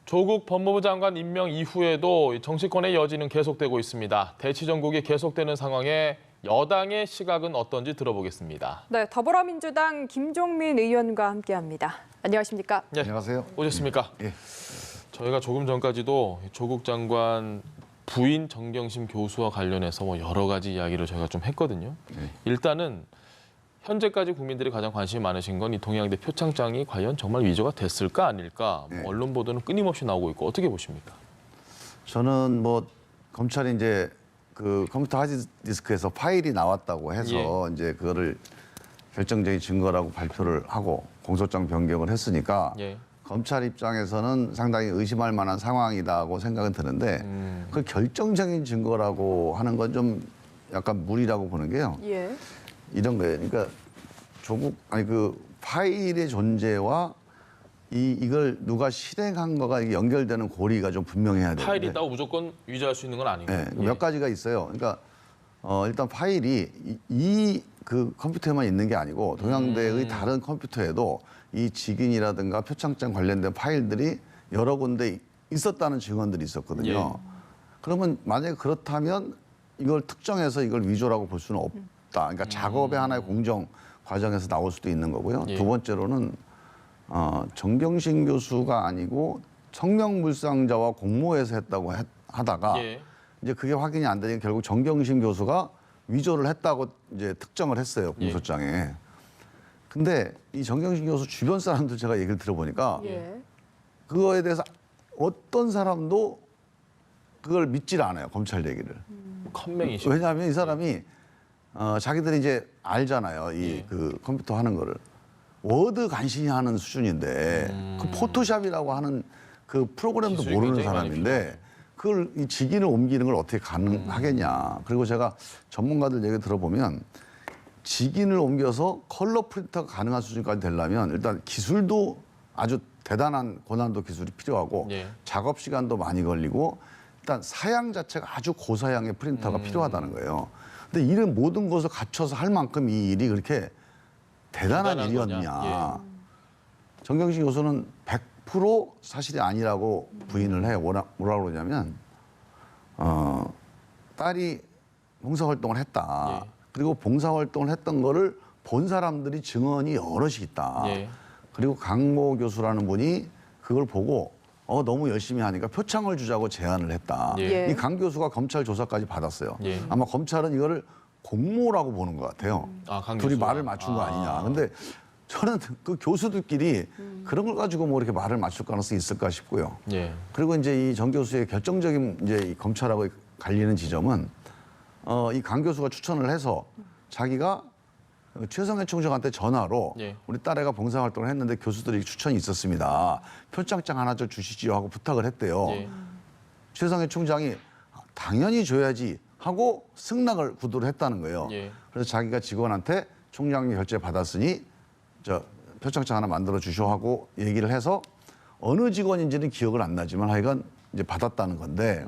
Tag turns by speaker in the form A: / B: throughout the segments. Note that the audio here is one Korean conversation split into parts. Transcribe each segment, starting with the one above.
A: 조국 법무부 장관 임명 이후에도 정치권의 여지는 계속되고 있습니다. 대치 전국이 계속되는 상황에 여당의 시각은 어떤지 들어보겠습니다.
B: 네, 더불어민주당 김종민 의원과 함께합니다. 안녕하십니까?
A: 네,
C: 안녕하세요.
A: 오셨습니까?
C: 예.
A: 저희가 조금 전까지도 조국 장관 부인 정경심 교수와 관련해서 여러 가지 이야기를 저희가 좀 했거든요. 일단은 현재까지 국민들이 가장 관심이 많으신 건 이 동양대 표창장이 과연 정말 위조가 됐을까 아닐까 언론 보도는 끊임없이 나오고 있고 어떻게 보십니까?
C: 저는 검찰이 이제 그 컴퓨터 하드디스크에서 파일이 나왔다고 해서 이제 그거를 결정적인 증거라고 발표를 하고 공소장 변경을 했으니까 검찰 입장에서는 상당히 의심할 만한 상황이다고 생각은 드는데 그 결정적인 증거라고 하는 건 좀 약간 무리라고 보는 게요. 이런 거예요. 그러니까 그 파일의 존재와 이걸 누가 실행한 거가 이게 연결되는 고리가 좀 분명해야 되는데.
A: 파일이 있다고 무조건 위조할 수 있는 건 아니고.
C: 네, 몇 가지가 있어요. 그러니까 일단 파일이 그 컴퓨터에만 있는 게 아니고 동양대의 다른 컴퓨터에도 이 직인이라든가 표창장 관련된 파일들이 여러 군데 있었다는 증언들이 있었거든요. 그러면 만약에 그렇다면 이걸 특정해서 이걸 위조라고 볼 수는 없다. 그러니까 작업의 하나의 공정 과정에서 나올 수도 있는 거고요. 두 번째로는 정경심 교수가 아니고 성명불상자와 공모해서 했다고 하다가 이제 그게 확인이 안 되니까 결국 정경심 교수가 위조를 했다고 이제 특정을 했어요, 공소장에. 근데 이 정경심 교수 주변 사람들 제가 얘기를 들어보니까 그거에 대해서 어떤 사람도 그걸 믿질 않아요, 검찰 얘기를.
A: 컴맹이시죠.
C: 왜냐하면 이 사람이 자기들이 이제 알잖아요, 그 컴퓨터 하는 거를. 워드 간신히 하는 수준인데 그 포토샵이라고 하는 그 프로그램도 모르는 사람인데 그걸 이 직인을 옮기는 걸 어떻게 가능하겠냐. 그리고 제가 전문가들 얘기 들어보면 직인을 옮겨서 컬러 프린터가 가능한 수준까지 되려면 일단 기술도 아주 대단한 고난도 기술이 필요하고 작업 시간도 많이 걸리고 일단 사양 자체가 아주 고사양의 프린터가 필요하다는 거예요. 근데 이런 모든 것을 갖춰서 할 만큼 이 일이 그렇게 대단한 일이었냐. 정경심 교수는 100% 사실이 아니라고 부인을 해요. 뭐라고 그러냐면 딸이 봉사활동을 했다. 그리고 봉사활동을 했던 거를 본 사람들이 증언이 여럿이 있다. 그리고 강모 교수라는 분이 그걸 보고 너무 열심히 하니까 표창을 주자고 제안을 했다. 이 강 교수가 검찰 조사까지 받았어요. 아마 검찰은 이거를 공모라고 보는 것 같아요. 둘이 말을 맞춘 거 아니냐. 근데 저는 그 교수들끼리 그런 걸 가지고 이렇게 말을 맞출 가능성이 있을까 싶고요. 그리고 이제 이 정 교수의 결정적인 이제 이 검찰하고 갈리는 지점은 이 강 교수가 추천을 해서 자기가 최성해 총장한테 전화로 우리 딸애가 봉사활동을 했는데 교수들이 추천이 있었습니다. 표창장 하나 좀 주시지요 하고 부탁을 했대요. 최성해 총장이 당연히 줘야지 하고 승낙을 구두를 했다는 거예요. 그래서 자기가 직원한테 총장이 결제 받았으니 저 표창장 하나 만들어 주셔 하고 얘기를 해서 어느 직원인지는 기억을 안 나지만 하여간 이제 받았다는 건데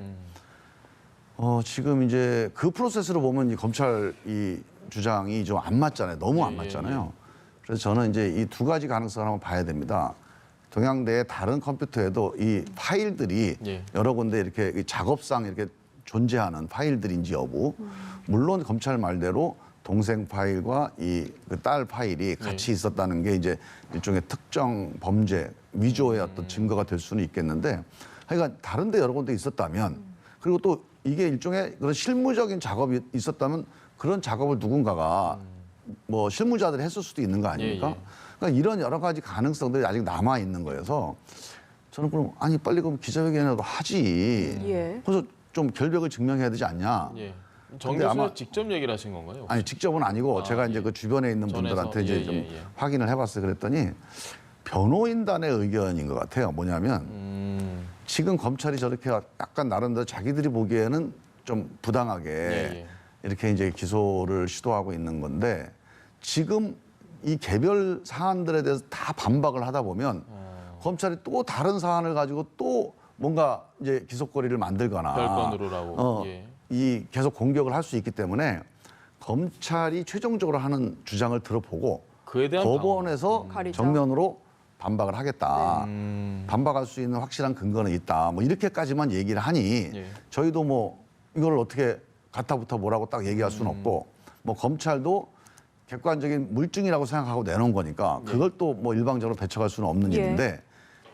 C: 지금 이제 그 프로세스로 보면 이 검찰 이 주장이 좀 안 맞잖아요. 너무 안 맞잖아요. 그래서 저는 이제 이 두 가지 가능성을 한번 봐야 됩니다. 동양대의 다른 컴퓨터에도 이 파일들이 여러 군데 이렇게 작업상 이렇게 존재하는 파일들인지 여부. 물론 검찰 말대로 동생 파일과 이 그 딸 파일이 같이 있었다는 게 이제 일종의 특정 범죄, 위조의 어떤 증거가 될 수는 있겠는데 하여간 다른 데 여러 군데 있었다면 그리고 또 이게 일종의 그런 실무적인 작업이 있었다면 그런 작업을 누군가가 실무자들이 했을 수도 있는 거 아닙니까? 그러니까 이런 여러 가지 가능성들이 아직 남아 있는 거여서 저는 그럼 빨리 그럼 기자회견이라도 하지. 그래서 좀 결백을 증명해야 되지 않냐.
A: 정 교수가 직접 얘기를 하신 건가요?
C: 아니 직접은 아니고 제가 이제 그 주변에 있는 분들한테 이제 좀 확인을 해봤어요. 그랬더니 변호인단의 의견인 것 같아요. 뭐냐면 지금 검찰이 저렇게 약간 나름대로 자기들이 보기에는 좀 부당하게 이렇게 이제 기소를 시도하고 있는 건데 지금 이 개별 사안들에 대해서 다 반박을 하다 보면 검찰이 또 다른 사안을 가지고 또 뭔가 이제 기소거리를 만들거나
A: 별건으로라고
C: 이 계속 공격을 할 수 있기 때문에 검찰이 최종적으로 하는 주장을 들어보고
A: 그에 대한
C: 법원에서 정면으로 반박을 하겠다. 반박할 수 있는 확실한 근거는 있다. 뭐 이렇게까지만 얘기를 하니
A: 예.
C: 저희도 뭐 이걸 어떻게 가타부터 뭐라고 딱 얘기할 수는 없고 뭐 검찰도 객관적인 물증이라고 생각하고 내놓은 거니까 그걸 또 뭐 일방적으로 배척할 수는 없는
B: 예.
C: 일인데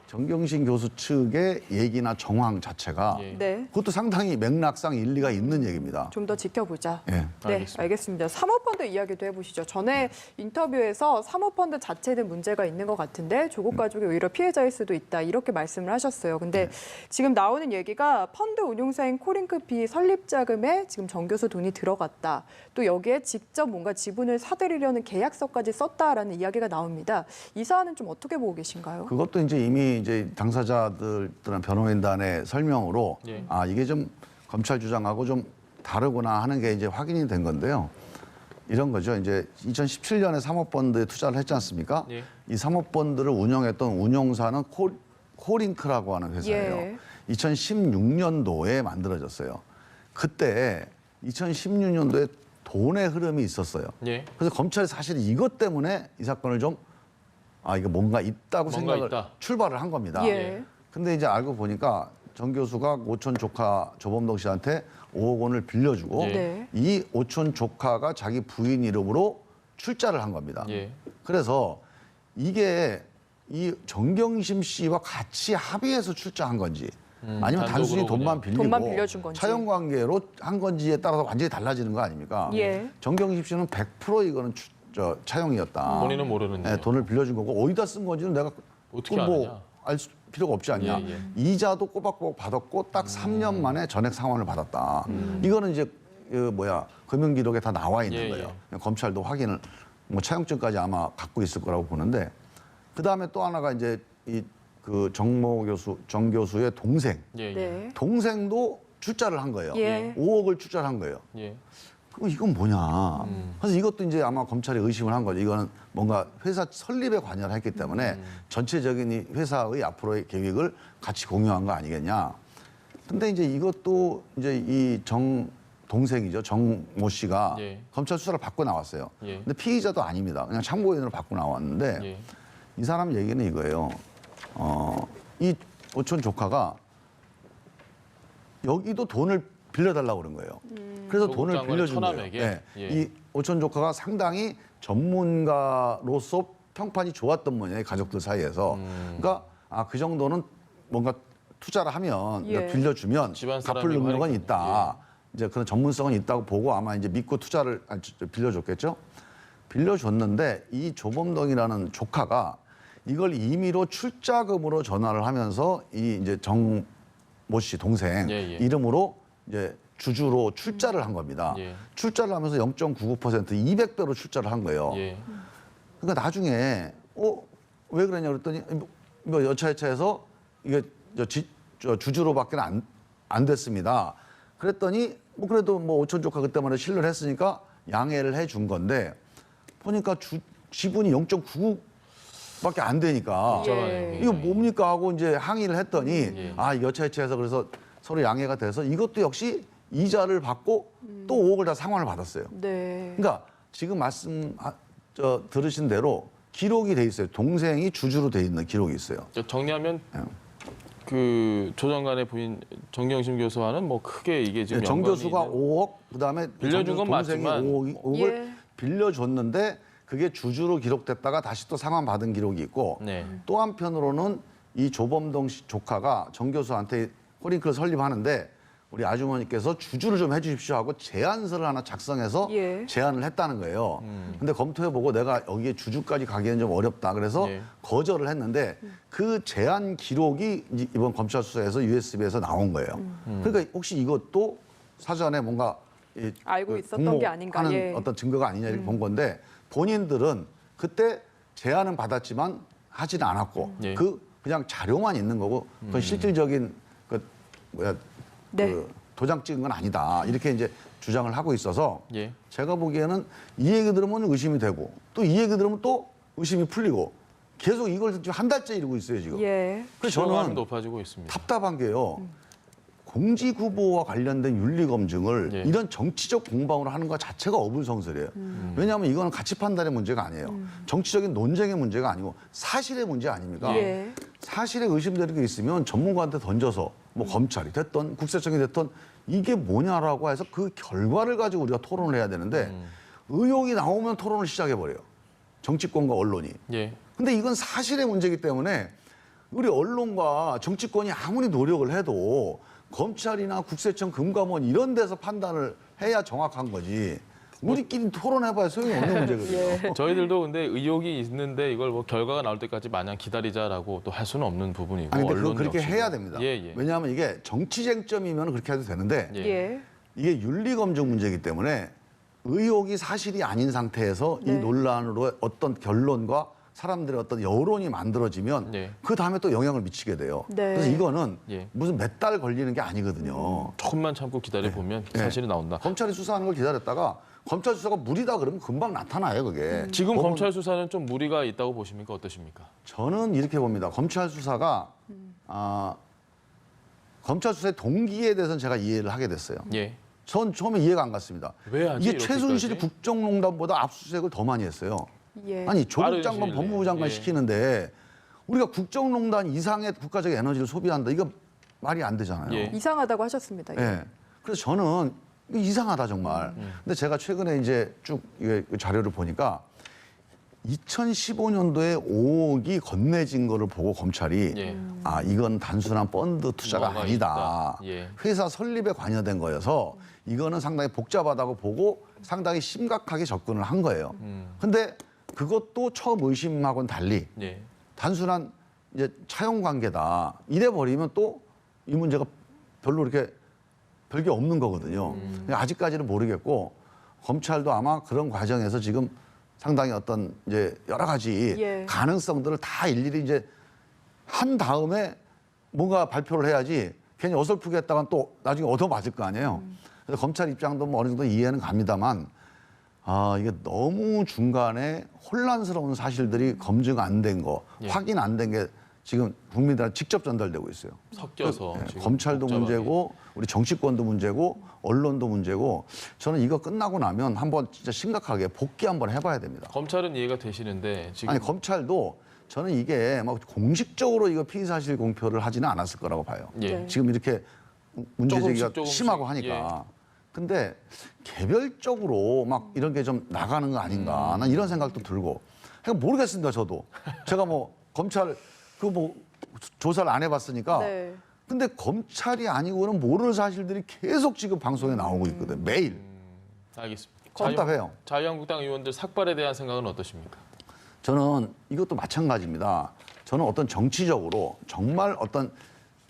C: 정경심 교수 측의 얘기나 정황 자체가
A: 예.
B: 네.
C: 그것도 상당히 맥락상 일리가 있는 얘기입니다.
B: 좀 더 지켜보자.
C: 예.
B: 네,
A: 알겠습니다.
B: 알겠습니다. 사모펀드 이야기도 해보시죠. 전에 인터뷰에서 사모펀드 자체는 문제가 있는 것 같은데 조국 가족이 오히려 피해자일 수도 있다 이렇게 말씀을 하셨어요. 근데 지금 나오는 얘기가 펀드 운용사인 코링크피 설립 자금에 지금 정 교수 돈이 들어갔다. 또 여기에 직접 뭔가 지분을 사들이려는 계약서까지 썼다라는 이야기가 나옵니다. 이 사안은 좀 어떻게 보고 계신가요?
C: 그것도 이제 이제 당사자들이나 변호인단의 설명으로
A: 예.
C: 아 이게 좀 검찰 주장하고 좀 다르구나 하는 게 이제 확인이 된 건데요. 이런 거죠. 이제 2017년에 사모펀드에 투자를 했지 않습니까?
A: 예.
C: 이 사모펀드를 운영했던 운용사는 코링크라고 하는 회사예요.
B: 예.
C: 2016년도에 만들어졌어요. 그때 2016년도에 돈의 흐름이 있었어요.
A: 예.
C: 그래서 검찰이 사실 이것 때문에 이 사건을 좀 이거 뭔가 있다고
A: 뭔가
C: 생각을
A: 있다.
C: 출발을 한 겁니다.
B: 예.
C: 근데 이제 알고 보니까 정 교수가 오촌 조카 조범동 씨한테 5억 원을 빌려주고
A: 예.
B: 네.
C: 이 오촌 조카가 자기 부인 이름으로 출자를 한 겁니다.
A: 예.
C: 그래서 이게 이 정경심 씨와 같이 합의해서 출자한 건지 아니면 단순히
A: 단독으로
C: 돈만
A: 그냥.
C: 빌리고
B: 돈만 빌려준 건지.
C: 차용 관계로 한 건지에 따라서 완전히 달라지는 거 아닙니까?
B: 예.
C: 정경심 씨는 100% 이거는 차용이었다.
A: 본인은 모르는데.
C: 돈을 빌려준 거고 어디다 쓴 건지는 내가
A: 어떻게
C: 그건
A: 아느냐.
C: 알 필요가 없지 않냐.
A: 예, 예.
C: 이자도 꼬박꼬박 받았고 딱 3년 만에 전액 상환을 받았다. 이거는 이제 금융기록에 다 나와 있는
A: 예,
C: 거예요. 검찰도 확인을 뭐 차용증까지 아마 갖고 있을 거라고 보는데 그 다음에 또 하나가 이제 정 교수의 동생.
A: 예. 예.
B: 네.
C: 동생도 출자를 한 거예요.
B: 예.
C: 5억을 출자를 한 거예요.
A: 예.
C: 그럼 이건 뭐냐. 그래서 이것도 이제 아마 검찰이 의심을 한 거죠. 이거는 뭔가 회사 설립에 관여를 했기 때문에 전체적인 이 회사의 앞으로의 계획을 같이 공유한 거 아니겠냐. 근데 이제 이것도 이제 이 동생이죠. 정모 씨가
A: 예.
C: 검찰 수사를 받고 나왔어요.
A: 예.
C: 근데 피의자도 아닙니다. 그냥 참고인으로 받고 나왔는데
A: 예.
C: 이 사람 얘기는 이거예요. 이 오촌 조카가 여기도 돈을 빌려달라고 그런 거예요. 그래서
A: 조국
C: 돈을
A: 장관의
C: 빌려준 거예요.
A: 처남에게?
C: 네.
A: 예.
C: 이 오촌 조카가 상당히 전문가로서 평판이 좋았던 분이에요. 가족들 사이에서. 그러니까 그 정도는 뭔가 투자를 하면
B: 예.
C: 빌려주면
A: 집안
C: 갚을
A: 사람이고
C: 능력은
A: 하니까.
C: 있다. 이제 그런 전문성은 있다고 보고 아마 이제 믿고 투자를 빌려줬겠죠. 빌려줬는데 이 조범동이라는 조카가 이걸 임의로 출자금으로 전환을 하면서 이 이제 정모 씨 동생
A: 예, 예.
C: 이름으로 이제 주주로 출자를 한 겁니다.
A: 예.
C: 출자를 하면서 0.99% 200배로 출자를 한 거예요.
A: 예.
C: 그러니까 나중에 왜 그러냐 그랬더니 뭐 여차여차해서 이게 주주로밖에 안 됐습니다. 그랬더니 뭐 그래도 뭐 오촌 조카 그때만 신뢰를 했으니까 양해를 해준 건데 보니까 지분이 0.99밖에 안 되니까
B: 예.
C: 이거 뭡니까 하고 이제 항의를 했더니
A: 예.
C: 여차여차해서 그래서 서로 양해가 돼서 이것도 역시 이자를 받고 또 5억을 다 상환을 받았어요.
B: 네.
C: 그러니까 지금 들으신 대로 기록이 돼 있어요. 동생이 주주로 돼 있는 기록이 있어요.
A: 정리하면
C: 예.
A: 그 조 장관의 부인 정경심 교수와는 뭐 크게 이게 지금
C: 정
A: 연관이
C: 교수가
A: 있는-
C: 5억 그다음에
A: 빌려준 건
C: 동생이
A: 맞지만
C: 5억을
B: 예.
C: 빌려줬는데 그게 주주로 기록됐다가 다시 또 상환 받은 기록이 있고
A: 네.
C: 또 한편으로는 이 조범동 씨 조카가 정 교수한테 코링크를 설립하는데 우리 아주머니께서 주주를 좀 해주십시오 하고 제안서를 하나 작성해서
B: 예.
C: 제안을 했다는 거예요. 근데 검토해보고 내가 여기에 주주까지 가기에는 좀 어렵다. 그래서
A: 예.
C: 거절을 했는데 그 제안 기록이 이제 이번 검찰 수사에서 USB에서 나온 거예요. 그러니까 혹시 이것도 사전에 뭔가
B: 알고 있었던 게 아닌가.
C: 하는
B: 예.
C: 어떤 증거가 아니냐 이렇게 본 건데 본인들은 그때 제안은 받았지만 하지는 않았고
A: 예.
C: 그냥 자료만 있는 거고 그건 실질적인
B: 네.
C: 도장 찍은 건 아니다 이렇게 이제 주장을 하고 있어서
A: 예.
C: 제가 보기에는 이 얘기 들으면 의심이 되고 또 이 얘기 들으면 또 의심이 풀리고 계속 이걸 지금 한 달째 이러고 있어요 지금.
B: 예.
C: 그래서
A: 피로감이
C: 저는
A: 높아지고 있습니다.
C: 답답한 게요. 공직 후보와 관련된 윤리 검증을
A: 예.
C: 이런 정치적 공방으로 하는 것 자체가 어불성설이에요. 왜냐하면 이거는 가치 판단의 문제가 아니에요. 정치적인 논쟁의 문제가 아니고 사실의 문제 아닙니까?
B: 예.
C: 사실에 의심되는 게 있으면 전문가한테 던져서 뭐 검찰이 됐던 국세청이 됐던 이게 뭐냐라고 해서 그 결과를 가지고 우리가 토론을 해야 되는데 의혹이 나오면 토론을 시작해 버려요. 정치권과 언론이.
A: 예.
C: 근데 이건 사실의 문제이기 때문에 우리 언론과 정치권이 아무리 노력을 해도 검찰이나 국세청, 금감원 이런 데서 판단을 해야 정확한 거지. 우리끼리 토론해봐야 소용이 없는 문제거든요.
B: 예.
A: 저희들도 근데 의혹이 있는데 이걸 뭐 결과가 나올 때까지 마냥 기다리자라고 또 할 수는 없는 부분이고.
C: 아니, 근데 그거
A: 언론
C: 그렇게
A: 역시도.
C: 해야 됩니다.
A: 예, 예.
C: 왜냐하면 이게 정치 쟁점이면 그렇게 해도 되는데
A: 예.
B: 예.
C: 이게 윤리 검증 문제이기 때문에 의혹이 사실이 아닌 상태에서 이
B: 네.
C: 논란으로 어떤 결론과 사람들의 어떤 여론이 만들어지면
A: 네.
C: 그 다음에 또 영향을 미치게 돼요.
B: 네.
C: 그래서 이거는
A: 예.
C: 무슨 몇 달 걸리는 게 아니거든요.
A: 조금만 참고 기다려 보면
C: 네.
A: 사실이 나온다.
C: 검찰이 수사하는 걸 기다렸다가 검찰 수사가 무리다 그러면 금방 나타나요, 그게.
A: 지금
C: 법원-
A: 검찰 수사는 좀 무리가 있다고 보십니까? 어떠십니까?
C: 저는 이렇게 봅니다. 검찰 수사가 검찰 수사의 동기에 대해서는 제가 이해를 하게 됐어요.
A: 예.
C: 전 처음에 이해가 안 갔습니다.
A: 왜 하지,
C: 이게
A: 이렇게까지?
C: 최순실이 국정농단보다 압수수색을 더 많이 했어요.
B: 예.
C: 아니 조국
A: 빠른
C: 장관,
A: 시일
C: 법무부
A: 내에.
C: 장관
A: 예.
C: 시키는데 우리가 국정농단 이상의 국가적 에너지를 소비한다. 이거 말이 안 되잖아요.
A: 예.
B: 이상하다고 하셨습니다. 예.
C: 예. 그래서 저는 이거 이상하다 정말. 근데 제가 최근에 이제 쭉 이 자료를 보니까 2015년도에 5억이 건네진 거를 보고 검찰이
A: 예.
C: 아 이건 단순한 펀드 투자가
A: 뭐가
C: 아니다.
A: 있다. 예.
C: 회사 설립에 관여된 거여서 이거는 상당히 복잡하다고 보고 상당히 심각하게 접근을 한 거예요. 근데 그것도 처음 의심하고는 달리
A: 예.
C: 단순한 이제 차용 관계다. 이래 버리면 또 이 문제가 별로 이렇게 별게 없는 거거든요. 아직까지는 모르겠고 검찰도 아마 그런 과정에서 지금 상당히 어떤 이제 여러 가지
B: 예.
C: 가능성들을 다 일일이 이제 한 다음에 뭔가 발표를 해야지 괜히 어설프게 했다간 또 나중에 얻어맞을 거 아니에요. 그래서 검찰 입장도 뭐 어느 정도 이해는 갑니다만 아 이게 너무 중간에 혼란스러운 사실들이 검증 안 된 거,
A: 예.
C: 확인 안 된 게 지금 국민들한테 직접 전달되고 있어요.
A: 섞여서
C: 네,
A: 지금
C: 검찰도
A: 복잡하게.
C: 문제고 우리 정치권도 문제고 언론도 문제고 저는 이거 끝나고 나면 한번 진짜 심각하게 복귀 한번 해봐야 됩니다.
A: 검찰은 이해가 되시는데 지금
C: 아니 검찰도 저는 이게 막 공식적으로 이거 피의 사실 공표를 하지는 않았을 거라고 봐요.
A: 예.
B: 네.
C: 지금 이렇게 문제 제기가
A: 조금씩,
C: 심하고 하니까. 근데 개별적으로 막 이런 게 좀 나가는 거 아닌가. 난 이런 생각도 들고. 그러니까 모르겠습니다, 저도. 제가 뭐 검찰 그 뭐 조사를 안 해봤으니까.
B: 네.
C: 근데 검찰이 아니고는 모르는 사실들이 계속 지금 방송에 나오고 있거든. 매일.
A: 알겠습니다.
C: 답답해요.
A: 자유한국당 의원들 삭발에 대한 생각은 어떠십니까?
C: 저는 이것도 마찬가지입니다. 저는 어떤 정치적으로 정말 어떤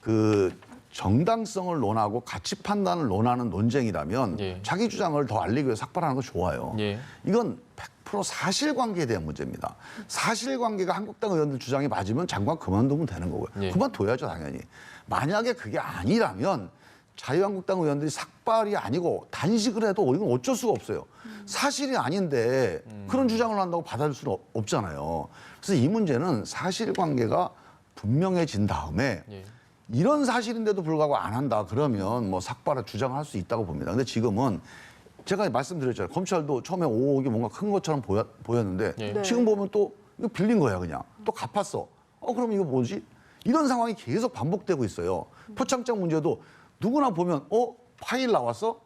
C: 그 정당성을 논하고 가치 판단을 논하는 논쟁이라면
A: 예.
C: 자기 주장을 더 알리기 위해 삭발하는 거 좋아요.
A: 예.
C: 이건 100% 사실관계에 대한 문제입니다. 사실관계가 한국당 의원들 주장이 맞으면 장관 그만두면 되는 거고요.
A: 예.
C: 그만둬야죠 당연히. 만약에 그게 아니라면 자유한국당 의원들이 삭발이 아니고 단식을 해도 이건 어쩔 수가 없어요. 사실이 아닌데 그런 주장을 한다고 받아들일 수는 없잖아요. 그래서 이 문제는 사실관계가 분명해진 다음에
A: 예.
C: 이런 사실인데도 불구하고 안 한다 그러면 뭐 삭발을 주장할 수 있다고 봅니다. 근데 지금은 제가 말씀드렸잖아요. 검찰도 처음에 5억이 뭔가 큰 것처럼 보였는데
A: 예.
B: 네.
C: 지금 보면 또 이거 빌린 거야 그냥. 또 갚았어. 그럼 이거 뭐지? 이런 상황이 계속 반복되고 있어요. 표창장 문제도 누구나 보면 파일 나왔어?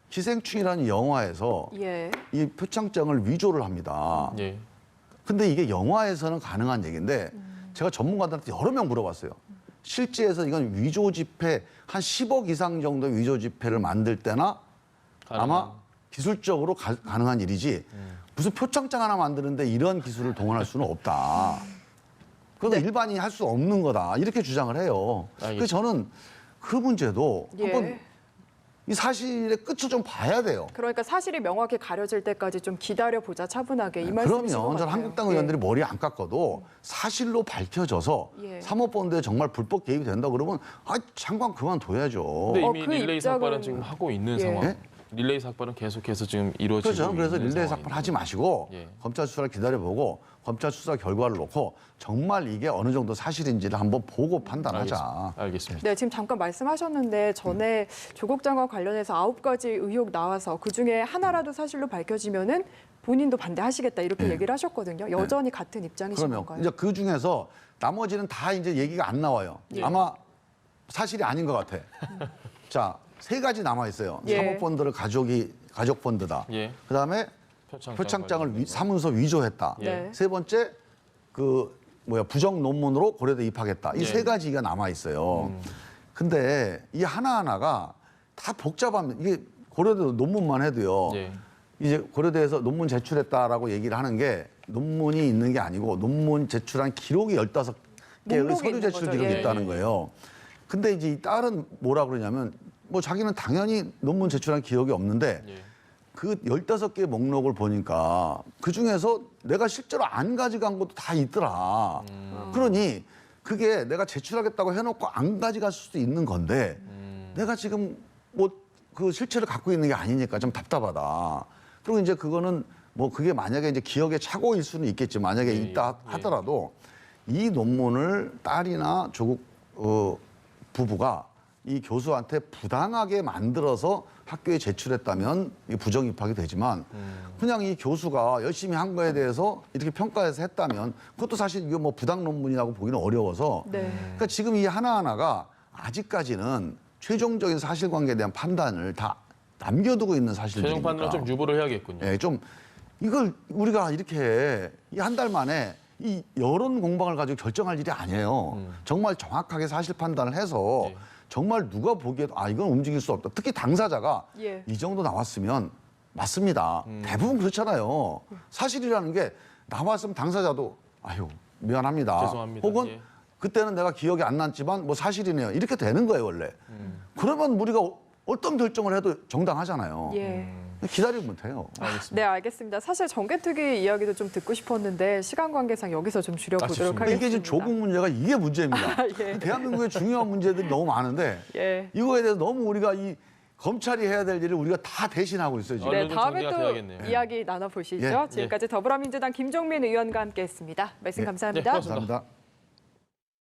C: 기생충이라는 영화에서
B: 예.
C: 이 표창장을 위조를 합니다.
A: 예.
C: 근데 이게 영화에서는 가능한 얘기인데 제가 전문가들한테 여러 명 물어봤어요. 실제에서 이건 위조 지폐 한 10억 이상 정도의 위조 지폐를 만들 때나 아마 기술적으로 가능한 일이지 무슨 표창장 하나 만드는데 이런 기술을 동원할 수는 없다. 그건 일반인이 할 수 없는 거다. 이렇게 주장을 해요. 그래서 저는 그 문제도
B: 예.
C: 한번 이 사실의 끝을 좀 봐야 돼요.
B: 그러니까 사실이 명확히 가려질 때까지 좀 기다려보자 차분하게 이 말씀이신 것
C: 그러면 저는
B: 같아요.
C: 한국당 의원들이 머리 안 깎아도 사실로 밝혀져서
B: 예.
C: 사모펀드에 정말 불법 개입이 된다 그러면 장관 그만둬야죠.
A: 근데 이미
B: 그
A: 릴레이
B: 입장은-
A: 삭발은 지금 하고 있는
B: 예.
A: 상황.
C: 예?
A: 릴레이 삭발은 계속해서 지금 이루어지고
C: 그렇죠. 그래서
A: 있는
C: 릴레이
A: 상황입니다.
C: 삭발 하지 마시고
A: 예.
C: 검찰 수사를 기다려보고 검찰 수사 결과를 놓고 정말 이게 어느 정도 사실인지를 한번 보고 판단하자.
A: 알겠습니다.
B: 네, 지금 잠깐 말씀하셨는데 전에 조국 장관 관련해서 9가지 의혹 나와서 그중에 하나라도 사실로 밝혀지면은 본인도 반대하시겠다 이렇게 얘기를 하셨거든요. 여전히 같은 입장이신
C: 그러면
B: 건가요?
C: 이제 그 중에서 나머지는 다 이제 얘기가 안 나와요.
B: 예.
C: 아마 사실이 아닌 것 같아. 자, 3가지 남아 있어요.
B: 예.
C: 사모펀드를 가족 펀드다.
A: 예.
C: 그다음에
A: 표창장
C: 표창장을
A: 관련해서.
C: 사문서 위조했다.
B: 네.
C: 3번째 부정 논문으로 고려대 입학했다. 이
A: 예.
C: 3가지가 남아 있어요. 근데 이 하나하나가 다 복잡합니다. 이게 고려대 논문만 해도요.
A: 예.
C: 이제 고려대에서 논문 제출했다라고 얘기를 하는 게 논문이 있는 게 아니고 논문 제출한 기록이 15개의
B: 목록이
C: 서류
B: 있는
C: 제출
B: 거죠.
C: 기록이
B: 예.
C: 있다는 거예요. 근데 이제 이 딸은 뭐라 그러냐면 뭐 자기는 당연히 논문 제출한 기억이 없는데
A: 예.
C: 그 15개의 목록을 보니까 그중에서 내가 실제로 안 가져간 것도 다 있더라. 그러니 그게 내가 제출하겠다고 해놓고 안 가져갈 수도 있는 건데 내가 지금 뭐 그 실체를 갖고 있는 게 아니니까 좀 답답하다. 그리고 이제 그거는 뭐 그게 만약에 이제 기억에 착오일 수는 있겠지. 만약에
A: 예,
C: 있다
A: 예.
C: 하더라도 이 논문을 딸이나 조국 부부가 이 교수한테 부당하게 만들어서 학교에 제출했다면 이게 부정 입학이 되지만 그냥 이 교수가 열심히 한 거에 대해서 이렇게 평가해서 했다면 그것도 사실 이거 뭐 부당 논문이라고 보기는 어려워서
B: 네.
C: 그러니까 지금 이 하나하나가 아직까지는 최종적인 사실관계에 대한 판단을 다 남겨두고 있는 사실들이니까.
A: 최종 판단은 좀 유보를 해야겠군요.
C: 예, 좀 이걸 우리가 이렇게 이 한 달 만에 이 여론 공방을 가지고 결정할 일이 아니에요. 정말 정확하게 사실 판단을 해서
A: 예.
C: 정말 누가 보기에도 아 이건 움직일 수 없다. 특히 당사자가
B: 예.
C: 이 정도 나왔으면 맞습니다. 대부분 그렇잖아요. 사실이라는 게 나왔으면 당사자도 아유 미안합니다.
A: 죄송합니다.
C: 혹은
A: 예.
C: 그때는 내가 기억이 안 났지만 뭐 사실이네요. 이렇게 되는 거예요 원래. 그러면 우리가 어떤 결정을 해도 정당하잖아요.
B: 예.
C: 기다리면 돼요.
B: 네, 알겠습니다. 사실 정개특위 이야기도 좀 듣고 싶었는데 시간 관계상 여기서 좀 줄여보도록
A: 좋습니다.
B: 하겠습니다.
C: 이게 지금 조국 문제가 이게 문제입니다.
B: 예.
C: 대한민국의 중요한 문제들이 너무 많은데
B: 예.
C: 이거에 대해서 너무 우리가 이 검찰이 해야 될 일을 우리가 다 대신하고 있어요 지금.
B: 네,
A: 얼른 좀
B: 다음에
A: 정리가
B: 또
A: 돼야겠네요.
B: 이야기 나눠보시죠.
C: 예.
B: 지금까지 더불어민주당 김종민 의원과 함께했습니다. 말씀
A: 네,
B: 감사합니다.
A: 고맙습니다.
C: 감사합니다.